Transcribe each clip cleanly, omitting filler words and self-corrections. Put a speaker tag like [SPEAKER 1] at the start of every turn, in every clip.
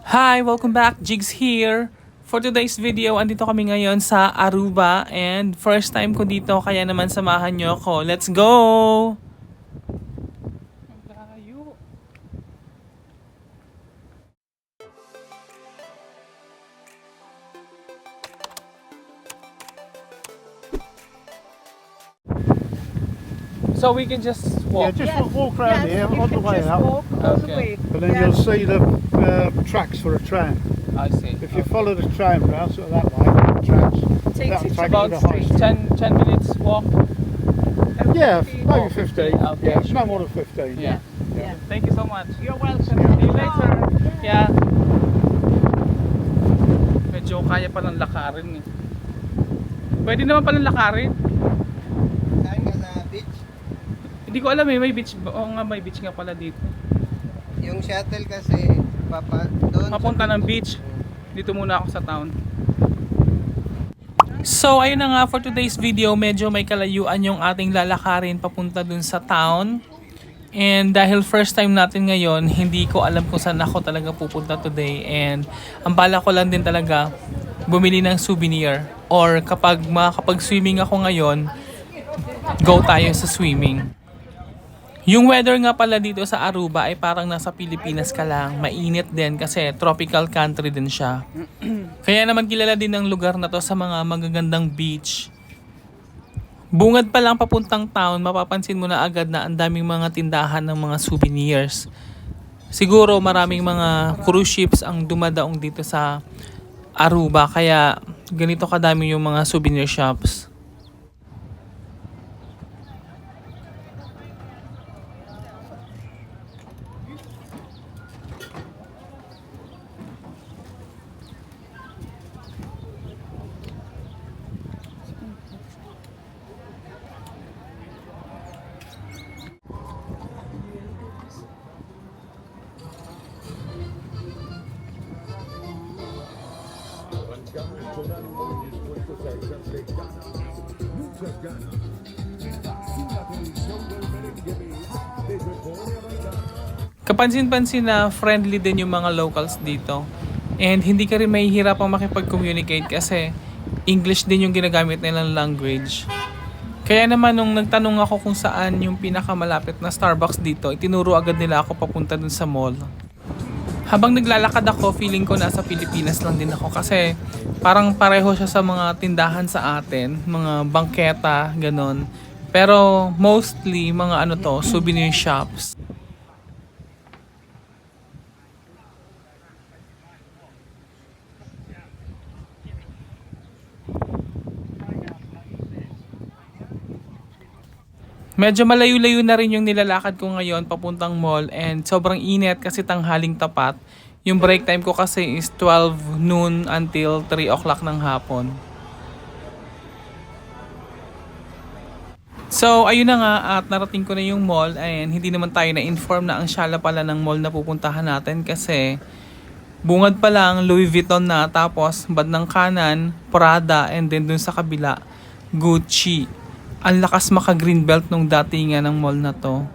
[SPEAKER 1] Hi! Welcome back! Jigs here! For today's video, andito kami ngayon sa Aruba and first time ko dito kaya naman samahan nyo ako. Let's go! So we can just walk?
[SPEAKER 2] Yeah, just walk around here on the way out,
[SPEAKER 3] Walk all the
[SPEAKER 1] Okay.
[SPEAKER 3] way.
[SPEAKER 2] and then you'll see the tracks for a tram.
[SPEAKER 1] I see.
[SPEAKER 2] If you follow the tram route, sort of that way, the tracks,
[SPEAKER 3] Takes
[SPEAKER 2] that'll
[SPEAKER 3] you
[SPEAKER 2] take
[SPEAKER 1] About
[SPEAKER 2] you to the high street.
[SPEAKER 1] 10 minutes walk?
[SPEAKER 2] Yeah, maybe
[SPEAKER 1] Oh,
[SPEAKER 2] 15.
[SPEAKER 1] 15, okay.
[SPEAKER 2] Yeah, no more than 15.
[SPEAKER 1] Yeah.
[SPEAKER 3] Yeah.
[SPEAKER 1] Thank you so much.
[SPEAKER 3] You're welcome.
[SPEAKER 1] See you later. Yeah. Medyo kaya palang lakarin eh. Pwede naman palang lakarin.
[SPEAKER 4] Saan ka na beach?
[SPEAKER 1] Hindi ko alam eh, may beach. Oo nga, may beach nga pala dito.
[SPEAKER 4] Yung shuttle kasi doon
[SPEAKER 1] Papunta ng beach. Dito muna ako sa town. So ayun na nga for today's video, medyo may kalayuan yung ating lalakarin papunta dun sa town. And dahil first time natin ngayon, hindi ko alam kung saan ako talaga pupunta today. And ang bala ko lang din talaga, bumili ng souvenir. Or kapag makakapag-swimming ako ngayon, go tayo sa swimming. Yung weather nga pala dito sa Aruba ay parang nasa Pilipinas ka lang. Mainit din kasi tropical country din siya. Kaya naman kilala din ang lugar na to sa mga magagandang beach. Bungad pa lang papuntang town, mapapansin mo na agad na ang daming mga tindahan ng mga souvenirs. Siguro maraming mga cruise ships ang dumadaong dito sa Aruba kaya ganito kadami yung mga souvenir shops. Kapansin-pansin na friendly din yung mga locals dito. And hindi ka rin mahihirapang makipag-communicate kasi English din yung ginagamit nilang language. Kaya naman nung nagtanong ako kung saan yung pinakamalapit na Starbucks dito, itinuro agad nila ako papunta dun sa mall. Habang naglalakad ako, feeling ko nasa Pilipinas lang din ako kasi parang pareho siya sa mga tindahan sa atin, mga bangketa, ganon. Pero mostly mga souvenir shops. Medyo malayo-layo na rin yung nilalakad ko ngayon papuntang mall and sobrang init kasi tanghaling tapat. Yung break time ko kasi is 12 noon until 3 o'clock ng hapon. So ayun na nga at narating ko na yung mall and hindi naman tayo na-inform na ang shala pala ng mall na pupuntahan natin kasi bungad pa lang Louis Vuitton na tapos bandang kanan Prada and then dun sa kabila Gucci. Ang lakas maka-greenbelt nung datingan ng mall na to.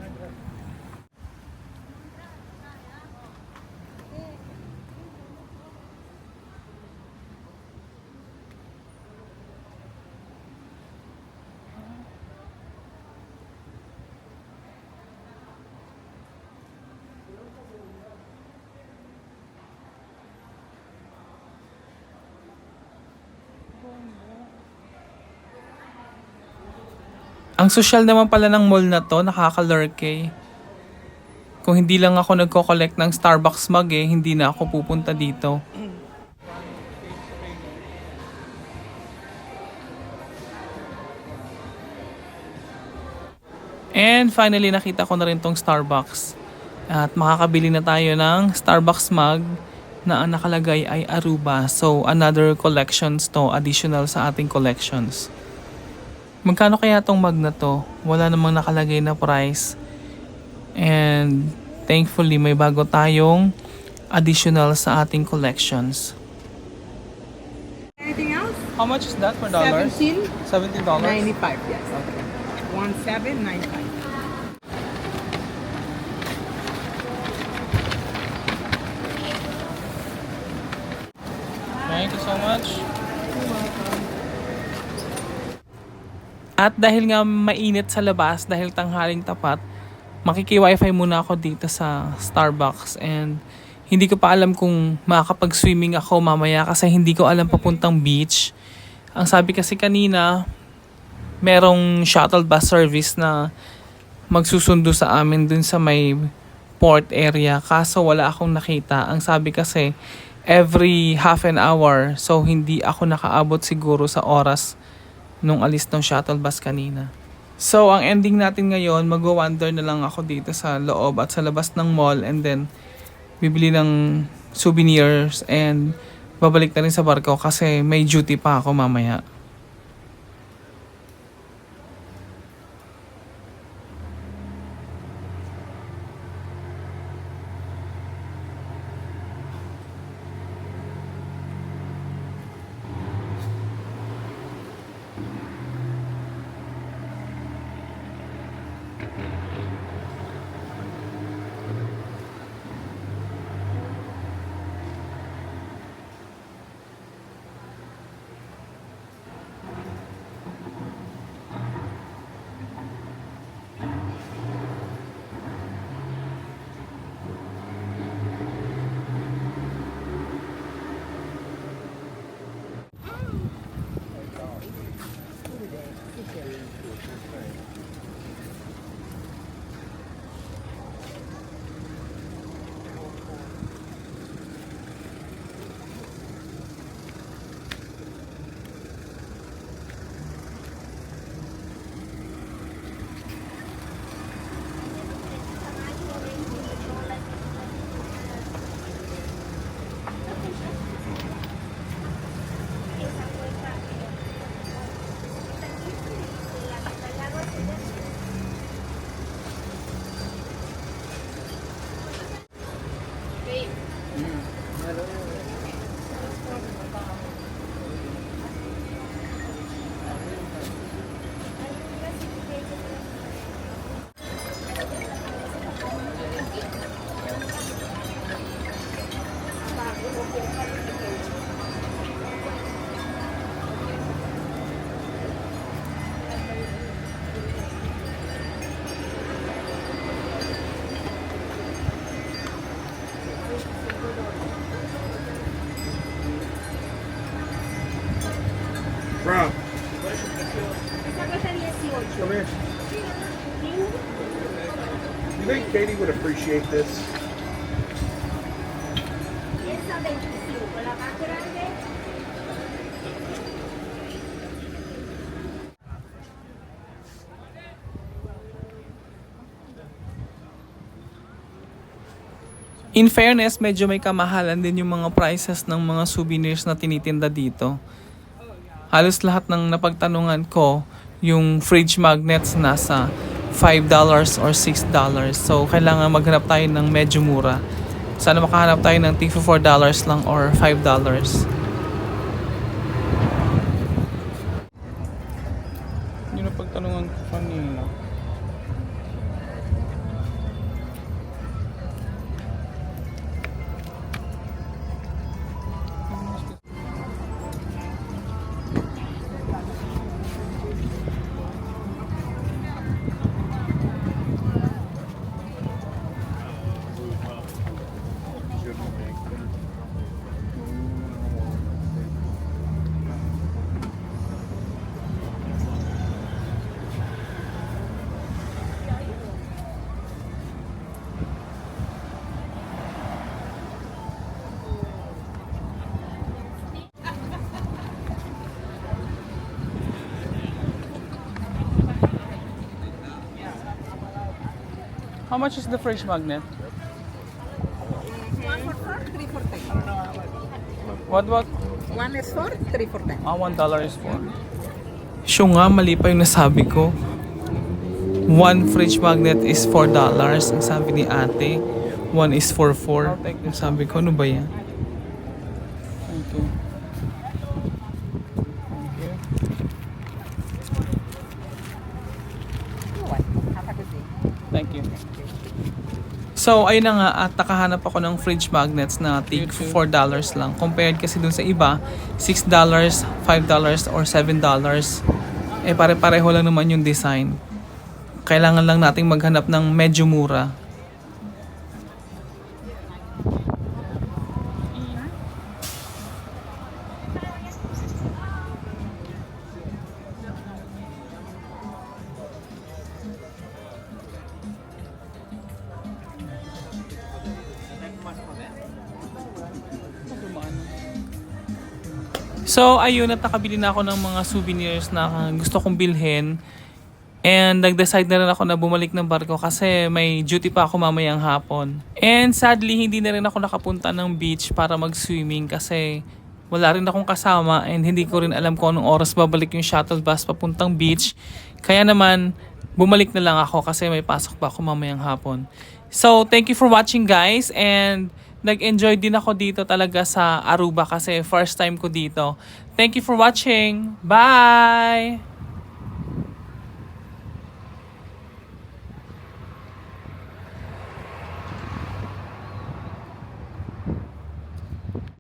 [SPEAKER 1] Ang social naman pala ng mall na to, nakakalurke. Kung hindi lang ako nagko-collect ng Starbucks mug hindi na ako pupunta dito. And finally, nakita ko na rin tong Starbucks. At makakabili na tayo ng Starbucks mug na ang nakalagay ay Aruba. So, another collections to, additional sa ating collections. Magkano kaya tong mug na to? Wala namang nakalagay na price. And thankfully, may bago tayong additional sa ating collections.
[SPEAKER 3] Anything else?
[SPEAKER 1] How much is that for dollars? $17?
[SPEAKER 3] 95, yes. Okay. 1795.
[SPEAKER 1] Thank you so much. At dahil nga mainit sa labas, dahil tanghaling tapat, makiki-wifi muna ako dito sa Starbucks. And hindi ko pa alam kung makakapag-swimming ako mamaya kasi hindi ko alam papuntang beach. Ang sabi kasi kanina, merong shuttle bus service na magsusundo sa amin dun sa may port area. Kaso wala akong nakita. Ang sabi kasi, every half an hour. So hindi ako nakaabot siguro sa oras nung alis ng shuttle bus kanina. So, ang ending natin ngayon, mag-wander na lang ako dito sa loob at sa labas ng mall and then bibili ng souvenirs and babalik na rin sa barko kasi may duty pa ako mamaya.
[SPEAKER 2] Rob, come here. You think Katie would appreciate this?
[SPEAKER 1] In fairness, medyo may kamahalan din yung mga prices ng mga souvenirs na tinitinda dito. Halos lahat ng napagtanungan ko, yung fridge magnets nasa $5 or $6. So, kailangan maghanap tayo ng medyo mura. Sana makahanap tayo ng tig $4 lang or $5. Yung napagtanungan ko kanina. How much is the fridge magnet?
[SPEAKER 3] One for 4, 3 for 10.
[SPEAKER 1] What?
[SPEAKER 3] One is 4, 3 for 10.
[SPEAKER 1] $1 is for. Siyo nga, mali pa yung nasabi ko. One fridge magnet is $4. Ang sabi ni ate. One is for 4. Ang sabi ko, ano ba yan? Thank you.
[SPEAKER 3] Have a good day.
[SPEAKER 1] Thank you. So, ayun na nga, at nakahanap ako ng fridge magnets na tig $4 lang. Compared kasi dun sa iba, $6, $5, or $7. Eh, pare-pareho lang naman yung design. Kailangan lang nating maghanap ng medyo mura. So, ayun, at nakabili na ako ng mga souvenirs na gusto kong bilhin. And nag-decide na rin ako na bumalik ng barko kasi may duty pa ako mamayang hapon. And sadly, hindi na rin ako nakapunta ng beach para mag-swimming kasi wala rin akong kasama and hindi ko rin alam kung anong oras babalik yung shuttle bus papuntang beach. Kaya naman, bumalik na lang ako kasi may pasok pa ako mamayang hapon. So, thank you for watching guys, and nag-enjoy din ako dito talaga sa Aruba kasi first time ko dito. Thank you for watching. Bye!